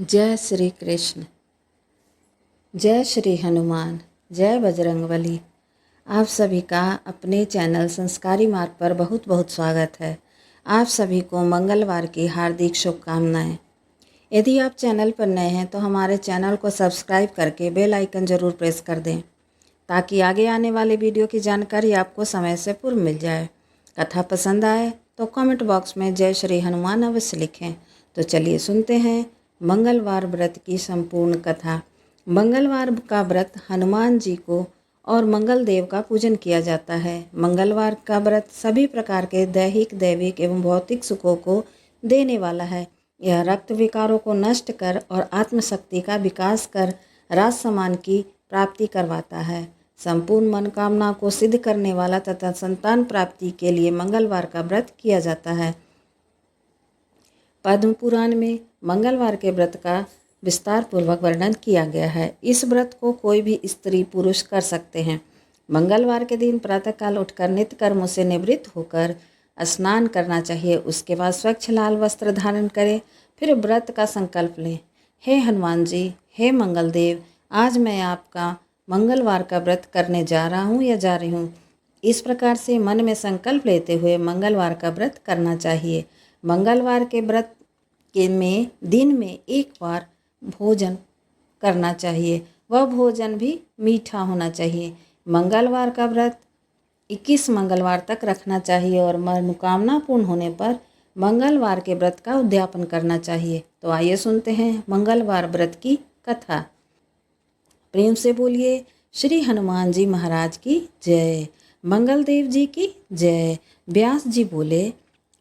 जय श्री कृष्ण। जय श्री हनुमान। जय बजरंगबली। आप सभी का अपने चैनल संस्कारी मार्ग पर बहुत बहुत स्वागत है। आप सभी को मंगलवार की हार्दिक शुभकामनाएं। यदि आप चैनल पर नए हैं तो हमारे चैनल को सब्सक्राइब करके बेल आइकन ज़रूर प्रेस कर दें ताकि आगे आने वाले वीडियो की जानकारी आपको समय से पूर्व मिल जाए। कथा पसंद आए तो कमेंट बॉक्स में जय श्री हनुमान अवश्य लिखें। तो चलिए सुनते हैं मंगलवार व्रत की संपूर्ण कथा। मंगलवार का व्रत हनुमान जी को और मंगल देव का पूजन किया जाता है। मंगलवार का व्रत सभी प्रकार के दैहिक, दैविक एवं भौतिक सुखों को देने वाला है। यह रक्त विकारों को नष्ट कर और आत्मशक्ति का विकास कर राज सम्मान की प्राप्ति करवाता है। संपूर्ण मनोकामना को सिद्ध करने वाला तथा संतान प्राप्ति के लिए मंगलवार का व्रत किया जाता है। पद्म पुराण में मंगलवार के व्रत का विस्तार पूर्वक वर्णन किया गया है। इस व्रत को कोई भी स्त्री पुरुष कर सकते हैं। मंगलवार के दिन प्रातःकाल उठकर नित्य कर्मों से निवृत्त होकर स्नान करना चाहिए। उसके बाद स्वच्छ लाल वस्त्र धारण करें। फिर व्रत का संकल्प लें। हे हनुमान जी, हे मंगल देव, आज मैं आपका मंगलवार का व्रत करने जा रहा हूँ या जा रही हूँ। इस प्रकार से मन में संकल्प लेते हुए मंगलवार का व्रत करना चाहिए। मंगलवार के व्रत में दिन में एक बार भोजन करना चाहिए। वह भोजन भी मीठा होना चाहिए। मंगलवार का व्रत 21 मंगलवार तक रखना चाहिए और मनोकामना पूर्ण होने पर मंगलवार के व्रत का उद्यापन करना चाहिए। तो आइए सुनते हैं मंगलवार व्रत की कथा। प्रेम से बोलिए श्री हनुमान जी महाराज की जय। मंगल देव जी की जय। व्यास जी बोले,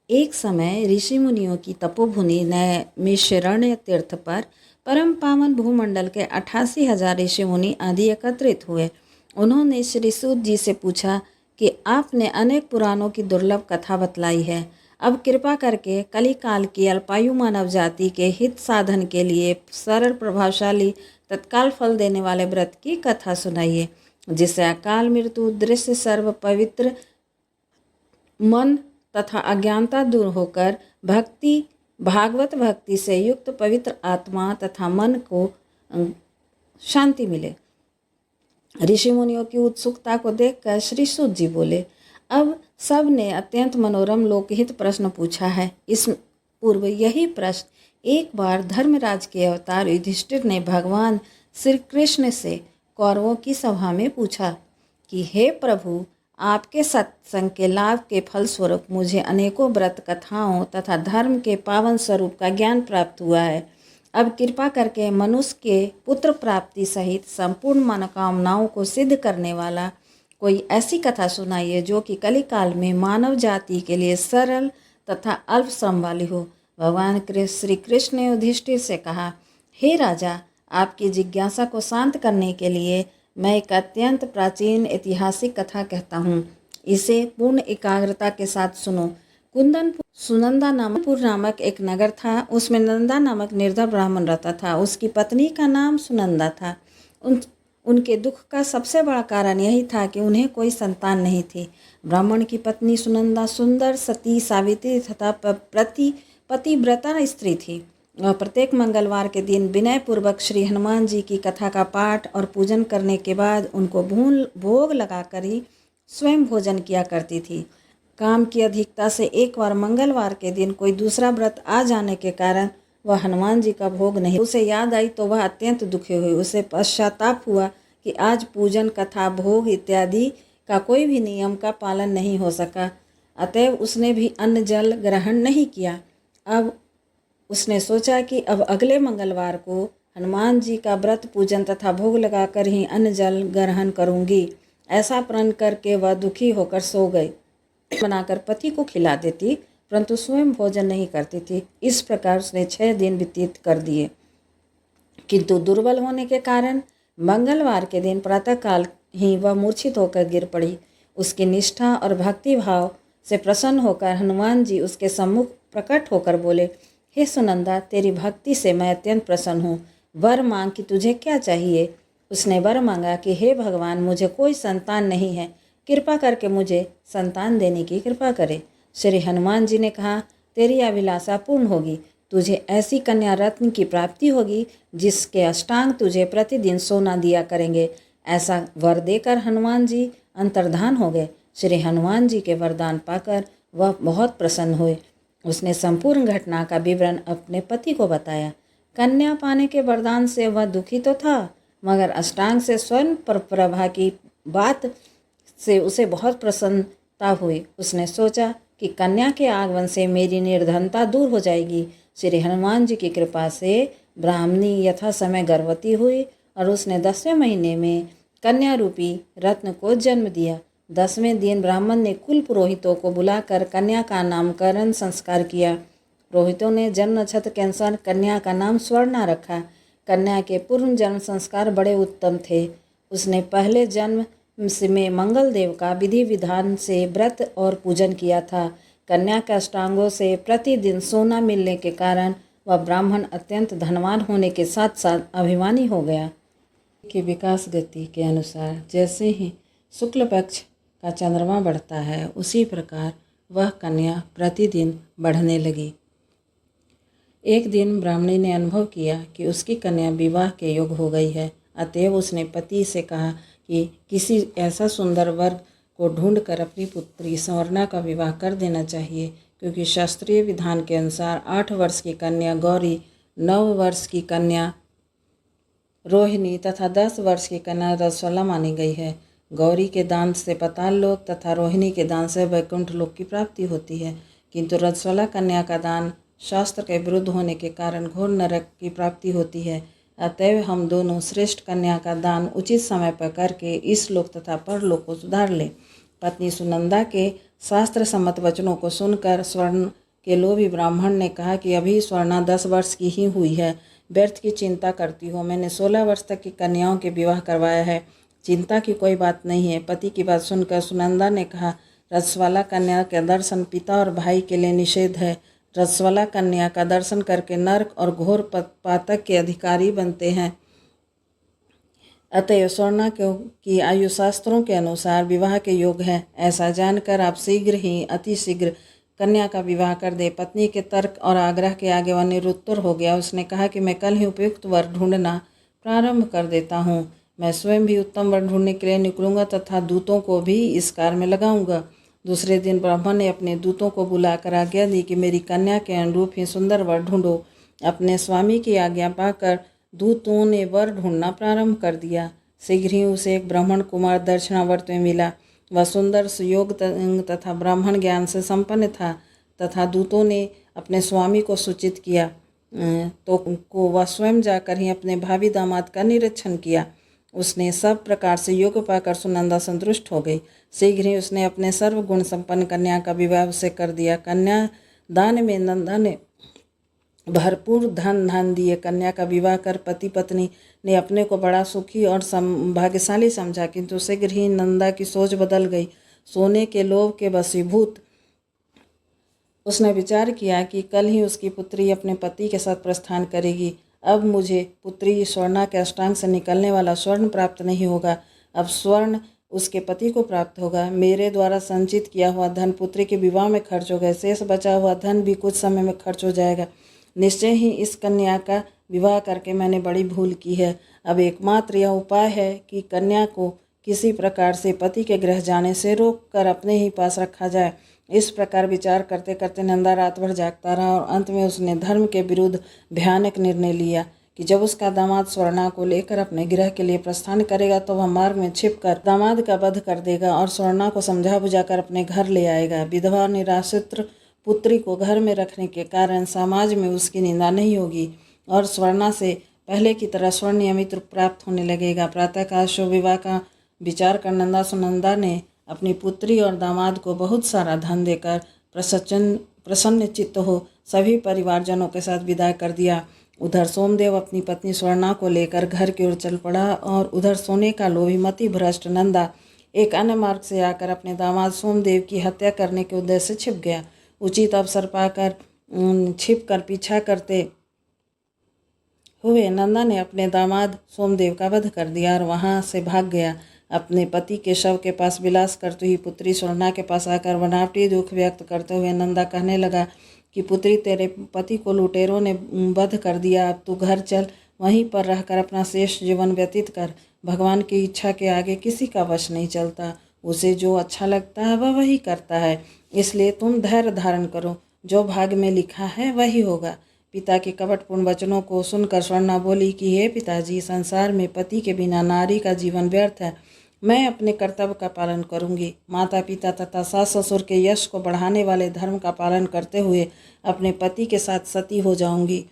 एक समय ऋषि मुनियों की तपोभूमि नैमिषारण्य तीर्थ पर परम पावन भूमंडल के 88,000 ऋषि मुनि आदि एकत्रित हुए। उन्होंने श्री सूत जी से पूछा कि आपने अनेक पुराणों की दुर्लभ कथा बतलाई है। अब कृपा करके कलिकाल की अल्पायु मानव जाति के हित साधन के लिए सरल, प्रभावशाली, तत्काल फल देने वाले व्रत की कथा सुनाइए, जिससे अकाल मृत्यु, दृश्य, सर्व पवित्र मन तथा अज्ञानता दूर होकर भागवत भक्ति से युक्त पवित्र आत्मा तथा मन को शांति मिले। ऋषि मुनियों की उत्सुकता को देखकर श्री सूत जी बोले, अब सब ने अत्यंत मनोरम लोकहित प्रश्न पूछा है। इस पूर्व यही प्रश्न एक बार धर्मराज के अवतार युधिष्ठिर ने भगवान श्री कृष्ण से कौरवों की सभा में पूछा कि हे प्रभु, आपके सत्संग के लाभ के फलस्वरूप मुझे अनेकों व्रत कथाओं तथा धर्म के पावन स्वरूप का ज्ञान प्राप्त हुआ है। अब कृपा करके मनुष्य के पुत्र प्राप्ति सहित संपूर्ण मनोकामनाओं को सिद्ध करने वाला कोई ऐसी कथा सुनाइए जो कि कलिकाल में मानव जाति के लिए सरल तथा अल्प श्रम वाली हो। भगवान श्री कृष्ण ने युधिष्ठिर से कहा, हे राजा, आपकी जिज्ञासा को शांत करने के लिए मैं एक अत्यंत प्राचीन ऐतिहासिक कथा कहता हूँ। इसे पूर्ण एकाग्रता के साथ सुनो। कुंदनपुर सुनंदा नामक एक नगर था। उसमें नंदा नामक निर्धन ब्राह्मण रहता था। उसकी पत्नी का नाम सुनंदा था। उनके दुख का सबसे बड़ा कारण यही था कि उन्हें कोई संतान नहीं थी। ब्राह्मण की पत्नी सुनंदा सुंदर, सती, सावित्री तथा पतिव्रता स्त्री थी। वह प्रत्येक मंगलवार के दिन विनयपूर्वक श्री हनुमान जी की कथा का पाठ और पूजन करने के बाद उनको भोग लगाकर ही स्वयं भोजन किया करती थी। काम की अधिकता से एक बार मंगलवार के दिन कोई दूसरा व्रत आ जाने के कारण वह हनुमान जी का भोग नहीं, उसे याद आई तो वह अत्यंत दुखी हुई। उसे पश्चाताप हुआ कि आज पूजन, कथा, भोग इत्यादि का कोई भी नियम का पालन नहीं हो सका। अतएव उसने भी अन्न जल ग्रहण नहीं किया। अब उसने सोचा कि अब अगले मंगलवार को हनुमान जी का व्रत, पूजन तथा भोग लगाकर ही अन्न जल ग्रहण करूंगी। ऐसा प्रण करके वह दुखी होकर सो गई। बनाकर पति को खिला देती, परंतु स्वयं भोजन नहीं करती थी। इस प्रकार उसने 6 दिन व्यतीत कर दिए, किंतु दुर्बल होने के कारण मंगलवार के दिन प्रातःकाल ही वह मूर्छित होकर गिर पड़ी। उसकी निष्ठा और भक्ति भाव से प्रसन्न होकर हनुमान जी उसके सम्मुख प्रकट होकर बोले, हे सुनंदा, तेरी भक्ति से मैं अत्यंत प्रसन्न हूँ। वर मांग कि तुझे क्या चाहिए। उसने वर मांगा कि हे भगवान, मुझे कोई संतान नहीं है, कृपा करके मुझे संतान देने की कृपा करे। श्री हनुमान जी ने कहा, तेरी अभिलाषा पूर्ण होगी। तुझे ऐसी कन्या रत्न की प्राप्ति होगी जिसके अष्टांग तुझे प्रतिदिन सोना दिया करेंगे। ऐसा वर देकर हनुमान जी अंतर्धान हो गए। श्री हनुमान जी के वरदान पाकर वह बहुत प्रसन्न हुए। उसने संपूर्ण घटना का विवरण अपने पति को बताया। कन्या पाने के वरदान से वह दुखी तो था, मगर अष्टांग से स्वर्ण प्रभा की बात से उसे बहुत प्रसन्नता हुई। उसने सोचा कि कन्या के आगमन से मेरी निर्धनता दूर हो जाएगी। श्री हनुमान जी की कृपा से ब्राह्मणी यथा समय गर्भवती हुई और उसने 10वें महीने में कन्या रूपी रत्न को जन्म दिया। 10वें दिन ब्राह्मण ने कुल पुरोहितों को बुलाकर कन्या का नामकरण संस्कार किया। पुरोहितों ने जन्म नक्षत्र के अनुसार कन्या का नाम स्वर्णा रखा। कन्या के पूर्व जन्म संस्कार बड़े उत्तम थे। उसने पहले जन्म में मंगल देव का विधि विधान से व्रत और पूजन किया था। कन्या के अष्टांगों से प्रतिदिन सोना मिलने के कारण वह ब्राह्मण अत्यंत धनवान होने के साथ साथ अभिमानी हो गया। के विकास गति के अनुसार जैसे ही शुक्ल पक्ष का चंद्रमा बढ़ता है, उसी प्रकार वह कन्या प्रतिदिन बढ़ने लगी। एक दिन ब्राह्मणी ने अनुभव किया कि उसकी कन्या विवाह के योग्य हो गई है। अतएव उसने पति से कहा कि किसी ऐसा सुंदर वर को ढूंढकर अपनी पुत्री स्वर्णा का विवाह कर देना चाहिए, क्योंकि शास्त्रीय विधान के अनुसार 8 वर्ष की कन्या गौरी, 9 वर्ष की कन्या रोहिणी तथा 10 वर्ष की कन्या रजस्वला मानी गई है। गौरी के दान से पाताल लोक तथा रोहिणी के दान से वैकुंठ लोक की प्राप्ति होती है, किंतु रजस्वला कन्या का दान शास्त्र के विरुद्ध होने के कारण घोर नरक की प्राप्ति होती है। अतएव हम दोनों श्रेष्ठ कन्या का दान उचित समय पर करके इस लोक तथा परलोक को सुधार ले। पत्नी सुनंदा के शास्त्र सम्मत वचनों को सुनकर स्वर्ण के लोभी ब्राह्मण ने कहा कि अभी स्वर्णा 10 वर्ष की ही हुई है, व्यर्थ की चिंता करती हो। मैंने 16 वर्ष तक की कन्याओं के विवाह करवाया है, चिंता की कोई बात नहीं है। पति की बात सुनकर सुनंदा ने कहा, रजस्वला कन्या का दर्शन पिता और भाई के लिए निषेध है। रजस्वला कन्या का दर्शन करके नरक और घोर पातक के अधिकारी बनते हैं। अतएव स्वर्णा की आयु शास्त्रों के अनुसार विवाह के योग्य है। ऐसा जानकर आप शीघ्र ही अति शीघ्र कन्या का विवाह कर दे। पत्नी के तर्क और आग्रह के आगे वह निरुत्तर हो गया। उसने कहा कि मैं कल ही उपयुक्त वर ढूंढना प्रारंभ कर देता हूँ। मैं स्वयं भी उत्तम वर ढूंढने के लिए निकलूँगा तथा दूतों को भी इस कार्य में लगाऊंगा। दूसरे दिन ब्राह्मण ने अपने दूतों को बुलाकर आज्ञा दी कि मेरी कन्या के अनुरूप ही सुंदर वर ढूंढो। अपने स्वामी की आज्ञा पाकर दूतों ने वर ढूंढना प्रारंभ कर दिया। शीघ्र ही उसे एक ब्राह्मण कुमार दक्षिणावर्त में मिला। वह सुंदर सुयोग तथा ब्राह्मण ज्ञान से संपन्न था तथा दूतों ने अपने स्वामी को सूचित किया तो वह स्वयं जाकर ही अपने भावी दामाद का निरीक्षण किया। उसने सब प्रकार से योग पाकर सुनंदा संतुष्ट हो गई। शीघ्र ही उसने अपने सर्वगुण संपन्न कन्या का विवाह उसे कर दिया। कन्या दान में नंदा ने भरपूर धन दिए। कन्या का विवाह कर पति पत्नी ने अपने को बड़ा सुखी और भाग्यशाली समझा, किंतु शीघ्र ही नंदा की सोच बदल गई। सोने के लोभ के वशीभूत उसने विचार किया कि कल ही उसकी पुत्री अपने पति के साथ प्रस्थान करेगी। अब मुझे पुत्री स्वर्णा के अष्टांग से निकलने वाला स्वर्ण प्राप्त नहीं होगा। अब स्वर्ण उसके पति को प्राप्त होगा। मेरे द्वारा संचित किया हुआ धन पुत्री के विवाह में खर्च हो गया। शेष बचा हुआ धन भी कुछ समय में खर्च हो जाएगा। निश्चय ही इस कन्या का विवाह करके मैंने बड़ी भूल की है। अब एकमात्र यह उपाय है कि कन्या को किसी प्रकार से पति के गृह जाने से रोक कर अपने ही पास रखा जाए। इस प्रकार विचार करते करते नंदा रात भर जागता रहा और अंत में उसने धर्म के विरुद्ध भयानक निर्णय लिया कि जब उसका दामाद स्वर्णा को लेकर अपने गृह के लिए प्रस्थान करेगा तो वह मार्ग में छिपकर दामाद का वध कर देगा और स्वर्णा को समझा बुझाकर अपने घर ले आएगा। विधवा और निराश्रित पुत्री को घर में रखने के कारण समाज में उसकी निंदा नहीं होगी और स्वर्णा से पहले की तरह स्वर्ण नियमित रूप प्राप्त होने लगेगा। प्रातःकाल शुभ विवाह का विचार कर नंदा सुनंदा ने अपनी पुत्री और दामाद को बहुत सारा धन देकर प्रसन्न चित्त हो सभी परिवारजनों के साथ विदा कर दिया। उधर सोमदेव अपनी पत्नी स्वर्णा को लेकर घर की ओर चल पड़ा और उधर सोने का लोभी मति भ्रष्ट नंदा एक अन्य मार्ग से आकर अपने दामाद सोमदेव की हत्या करने के उद्देश्य से छिप गया। उचित अवसर पाकर छिप कर पीछा करते हुए नंदा ने अपने दामाद सोमदेव का वध कर दिया और वहां से भाग गया। अपने पति के शव के पास विलास करते हुए पुत्री स्वर्णा के पास आकर बनावटी दुख व्यक्त करते हुए नंदा कहने लगा कि पुत्री, तेरे पति को लुटेरों ने वध कर दिया, अब तू घर चल, वहीं पर रहकर अपना शेष जीवन व्यतीत कर। भगवान की इच्छा के आगे किसी का वश नहीं चलता, उसे जो अच्छा लगता है वह वही करता है, इसलिए तुम धैर्य धारण करो, जो भाग्य में लिखा है वही होगा। पिता के कपटपूर्ण वचनों को सुनकर स्वर्णा बोली कि हे पिताजी, संसार में पति के बिना नारी का जीवन व्यर्थ है, मैं अपने कर्तव्य का पालन करूंगी। माता पिता तथा सास ससुर के यश को बढ़ाने वाले धर्म का पालन करते हुए अपने पति के साथ सती हो जाऊंगी,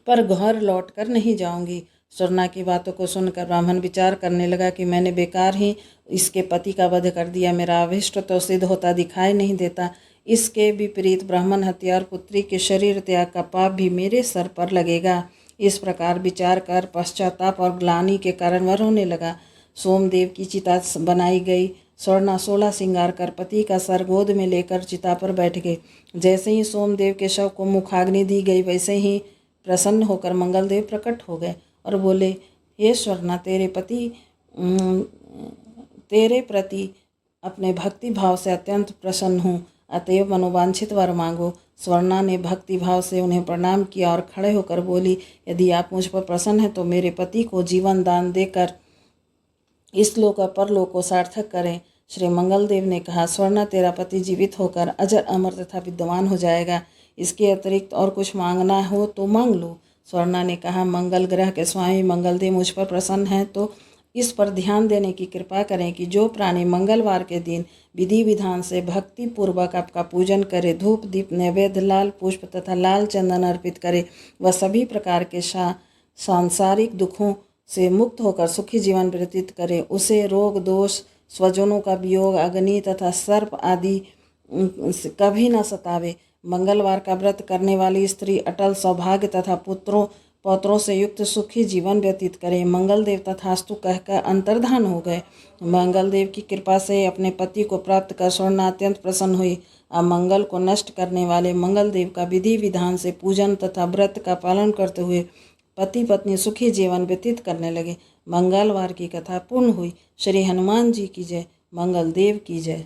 पर घर लौट कर नहीं जाऊंगी। स्वर्णा की बातों को सुनकर ब्राह्मण विचार करने लगा कि मैंने बेकार ही इसके पति का वध कर दिया, मेरा अभिष्ट तो सिद्ध होता दिखाई नहीं देता। इसके विपरीत ब्राह्मण हत्या और पुत्री के शरीर त्याग का पाप भी मेरे सर पर लगेगा। इस प्रकार विचार कर पश्चाताप और ग्लानि के कारण वह रोने लगा। सोमदेव की चिता बनाई गई। स्वर्णा 16 श्रृंगार कर पति का सर गोद में लेकर चिता पर बैठ गए। जैसे ही सोमदेव के शव को मुखाग्नि दी गई, वैसे ही प्रसन्न होकर मंगलदेव प्रकट हो गए और बोले, हे स्वर्णा, तेरे प्रति अपने भक्ति भाव से अत्यंत प्रसन्न हूँ, अतएव मनोवांछित वर मांगो। स्वर्णा ने भक्ति भाव से उन्हें प्रणाम किया और खड़े होकर बोली, यदि आप मुझ पर प्रसन्न हैं तो मेरे पति को जीवन दान देकर इस लोक और परलोक को सार्थक करें। श्री मंगलदेव ने कहा, स्वर्णा, तेरा पति जीवित होकर अजर अमर तथा विद्वान हो जाएगा। इसके अतिरिक्त और कुछ मांगना हो तो मांग लो। स्वर्णा ने कहा, मंगल ग्रह के स्वामी मंगलदेव मुझ पर प्रसन्न हैं तो इस पर ध्यान देने की कृपा करें कि जो प्राणी मंगलवार के दिन विधि विधान से भक्ति पूर्वक आपका पूजन करे, धूप दीप नैवेद्य लाल पुष्प तथा लाल चंदन अर्पित करे, वह सभी प्रकार के सांसारिक दुखों से मुक्त होकर सुखी जीवन व्यतीत करे। उसे रोग दोष, स्वजनों का वियोग, अग्नि तथा सर्प आदि कभी न सतावे। मंगलवार का व्रत करने वाली स्त्री अटल सौभाग्य तथा पौत्रों से युक्त सुखी जीवन व्यतीत करे। मंगलदेव तथास्तु कहकर अंतर्धान हो गए। मंगलदेव की कृपा से अपने पति को प्राप्त कर स्वर्णा अत्यंत प्रसन्न हुई। अमंगल को नष्ट करने वाले मंगलदेव का विधि विधान से पूजन तथा व्रत का पालन करते हुए पति पत्नी सुखी जीवन व्यतीत करने लगे। मंगलवार की कथा पूर्ण हुई। श्री हनुमान जी की जय। मंगलदेव की जय।